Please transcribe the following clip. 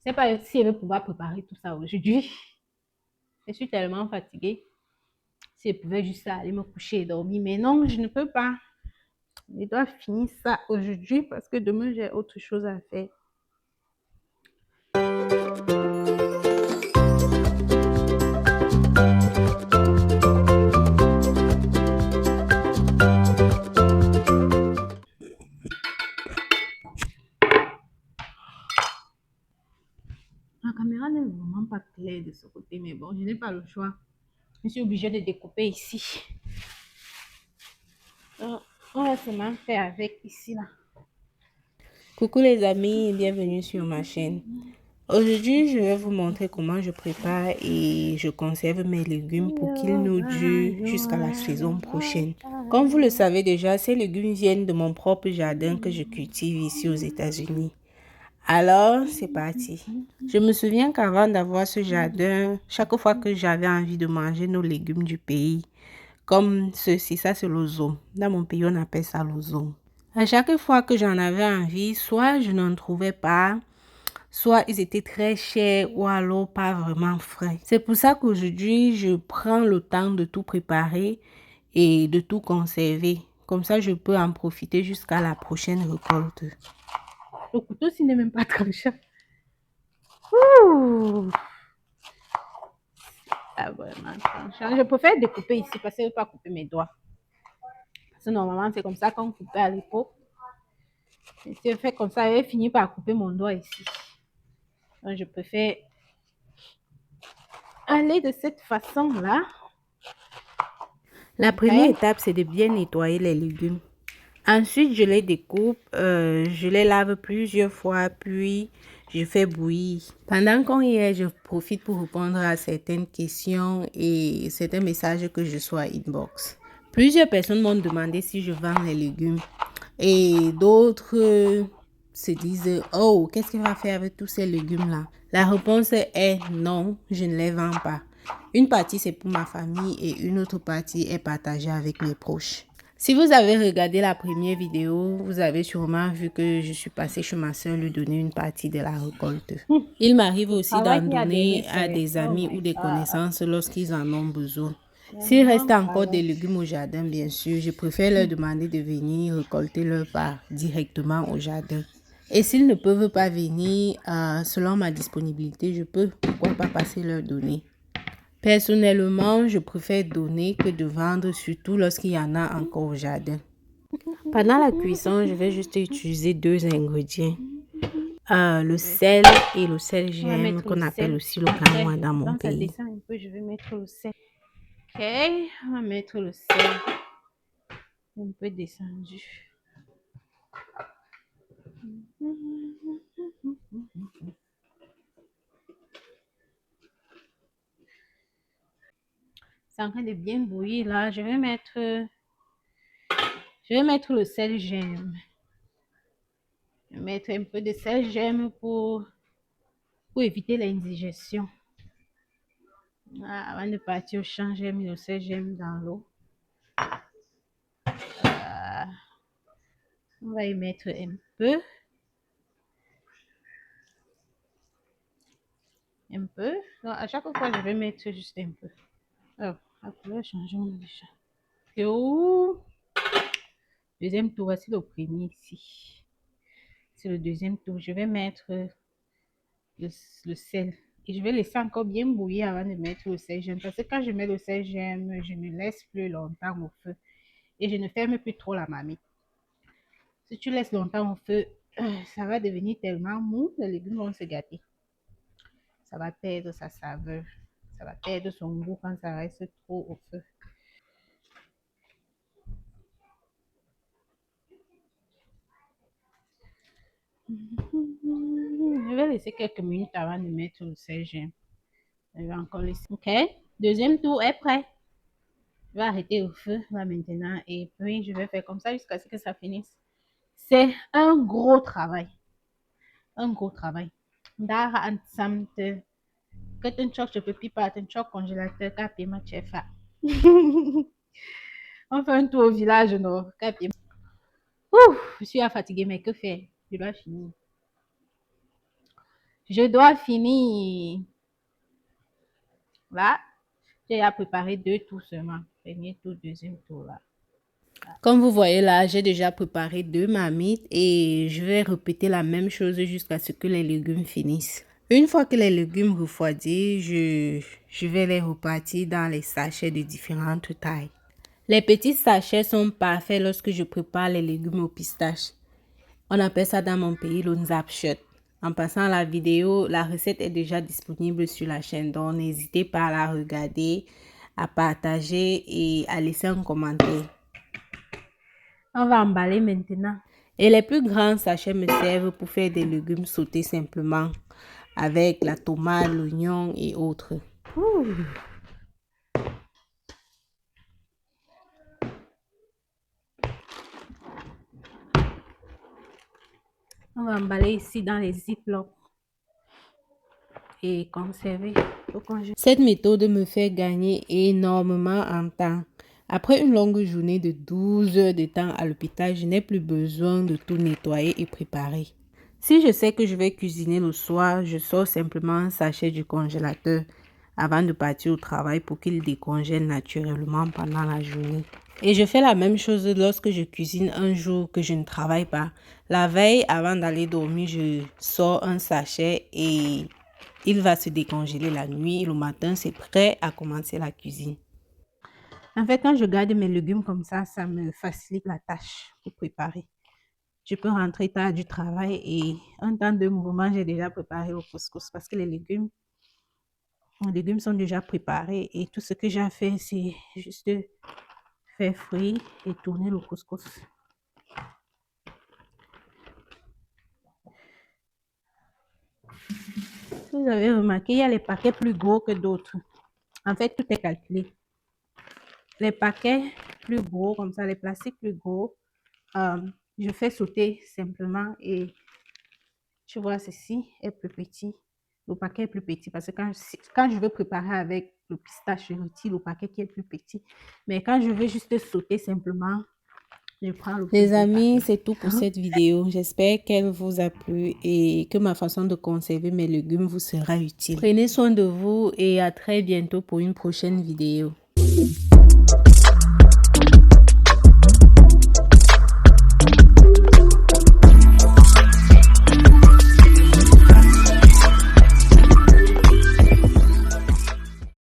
Je ne sais pas si elle va pouvoir préparer tout ça aujourd'hui. Je suis tellement fatiguée. Si elle pouvait juste aller me coucher et dormir. Mais non, je ne peux pas. Je dois finir ça aujourd'hui parce que demain, j'ai autre chose à faire. La caméra n'est vraiment pas claire de ce côté, mais bon, je n'ai pas le choix. Je suis obligée de découper ici. Donc, on va seulement faire avec ici, là. Coucou les amis, bienvenue sur ma chaîne. Aujourd'hui, je vais vous montrer comment je prépare et je conserve mes légumes pour qu'ils nous durent jusqu'à la saison prochaine. Comme vous le savez déjà, ces légumes viennent de mon propre jardin que je cultive ici aux États-Unis. Alors, c'est parti. Je me souviens qu'avant d'avoir ce jardin, chaque fois que j'avais envie de manger nos légumes du pays, comme ceci, ça c'est l'ozone. Dans mon pays, on appelle ça l'ozone. À chaque fois que j'en avais envie, soit je n'en trouvais pas, soit ils étaient très chers ou alors pas vraiment frais. C'est pour ça qu'aujourd'hui, je prends le temps de tout préparer et de tout conserver. Comme ça, je peux en profiter jusqu'à la prochaine récolte. Le couteau, s'il n'est même pas tranchant. Ouh! Ah, vraiment tranchant. Je préfère découper ici parce que je ne veux pas couper mes doigts. Parce que normalement, c'est comme ça qu'on coupait à l'époque. Et si je fais comme ça, je vais finir par couper mon doigt ici. Donc, je préfère aller de cette façon-là. La première Okay. étape, c'est de bien nettoyer les légumes. Ensuite, je les découpe, je les lave plusieurs fois, puis je fais bouillir. Pendant qu'on y est, je profite pour répondre à certaines questions et certains messages que je reçois inbox. Plusieurs personnes m'ont demandé si je vends les légumes et d'autres se disent « Oh, qu'est-ce qu'il va faire avec tous ces légumes-là » La réponse est non, je ne les vends pas. Une partie, c'est pour ma famille et une autre partie est partagée avec mes proches. Si vous avez regardé la première vidéo, vous avez sûrement vu que je suis passée chez ma soeur lui donner une partie de la récolte. Il m'arrive Le aussi d'en travail qu'il y a donner derrière, à c'est... des Oh amis ou my des God. connaissances lorsqu'ils en ont besoin. C'est un S'il reste grand encore des travail. légumes au jardin, bien sûr, je préfère leur demander de venir récolter leur part directement au jardin. Et s'ils ne peuvent pas venir, selon ma disponibilité, je peux, pourquoi pas passer leur donner. Personnellement, je préfère donner que de vendre, surtout lorsqu'il y en a encore au jardin. Pendant la cuisson, je vais juste utiliser deux ingrédients. Le sel et le sel On va gemme mettre le qu'on appelle sel. aussi le Après, kanwa dans mon quand ça pays. descend un peu, je vais mettre le sel. Ok, on va mettre le sel. Un peu descendu. C'est en train de bien bouillir là. Je vais mettre le sel gemme. Je vais mettre un peu de sel gemme pour éviter l'indigestion. Avant de partir au champ, j'ai mis le sel gemme dans l'eau. On va y mettre un peu. Un peu. Donc, à chaque fois, je vais mettre juste un peu. Oh, la couleur change déjà. Oh, deuxième tour, voici le premier ici. C'est le deuxième tour. Je vais mettre le sel. Et je vais laisser encore bien bouillir avant de mettre le sel gemme. Parce que quand je mets le sel gemme, je ne laisse plus longtemps au feu. Et je ne ferme plus trop la marmite. Si tu laisses longtemps au feu, ça va devenir tellement mou, les légumes vont se gâter. Ça va perdre sa saveur. Ça va perdre son goût quand ça reste trop au feu. Je vais laisser quelques minutes avant de mettre le sel gemme. Je vais encore laisser. Ok. Deuxième tour est prêt. Je vais arrêter le feu là maintenant et puis je vais faire comme ça jusqu'à ce que ça finisse. C'est un gros travail. Un gros travail. Daar ensemble que tu choc je peux pas un choc congélateur capé ma chef. On fait un tour au village non capé. Ouf, je suis fatiguée mais que faire? Je dois finir. Je dois finir. Là, j'ai déjà préparé 2 tours seulement. Premier tour, deuxième tour là. Comme vous voyez là, j'ai déjà préparé 2 marmites et je vais répéter la même chose jusqu'à ce que les légumes finissent. Une fois que les légumes refroidissent, je vais les repartir dans les sachets de différentes tailles. Les petits sachets sont parfaits lorsque je prépare les légumes aux pistaches. On appelle ça dans mon pays le nzapshut. En passant à la vidéo, la recette est déjà disponible sur la chaîne, donc n'hésitez pas à la regarder, à partager et à laisser un commentaire. On va emballer maintenant. Et les plus grands sachets me servent pour faire des légumes sautés simplement avec la tomate, l'oignon et autres. On va emballer ici dans les ziplocs et conserver au congélateur. Cette méthode me fait gagner énormément en temps. Après une longue journée de 12 heures de temps à l'hôpital, je n'ai plus besoin de tout nettoyer et préparer. Si je sais que je vais cuisiner le soir, je sors simplement un sachet du congélateur avant de partir au travail pour qu'il décongèle naturellement pendant la journée. Et je fais la même chose lorsque je cuisine un jour que je ne travaille pas. La veille, avant d'aller dormir, je sors un sachet et il va se décongeler la nuit. Et le matin, c'est prêt à commencer la cuisine. En fait, quand je garde mes légumes comme ça me facilite la tâche pour préparer. Je peux rentrer tard du travail et en temps de mouvement, j'ai déjà préparé le couscous parce que les légumes sont déjà préparés et tout ce que j'ai à faire, c'est juste faire frire et tourner le couscous. Vous avez remarqué, il y a les paquets plus gros que d'autres. En fait, tout est calculé. Les paquets plus gros, comme ça, les plastiques plus gros, je fais sauter simplement et tu vois, ceci est plus petit. Le paquet est plus petit parce que quand je veux préparer avec le pistache, je retire le paquet qui est plus petit. Mais quand je veux juste sauter simplement, je prends le plus Les gros amis, paquet. c'est tout pour cette vidéo. J'espère qu'elle vous a plu et que ma façon de conserver mes légumes vous sera utile. Prenez soin de vous et à très bientôt pour une prochaine vidéo.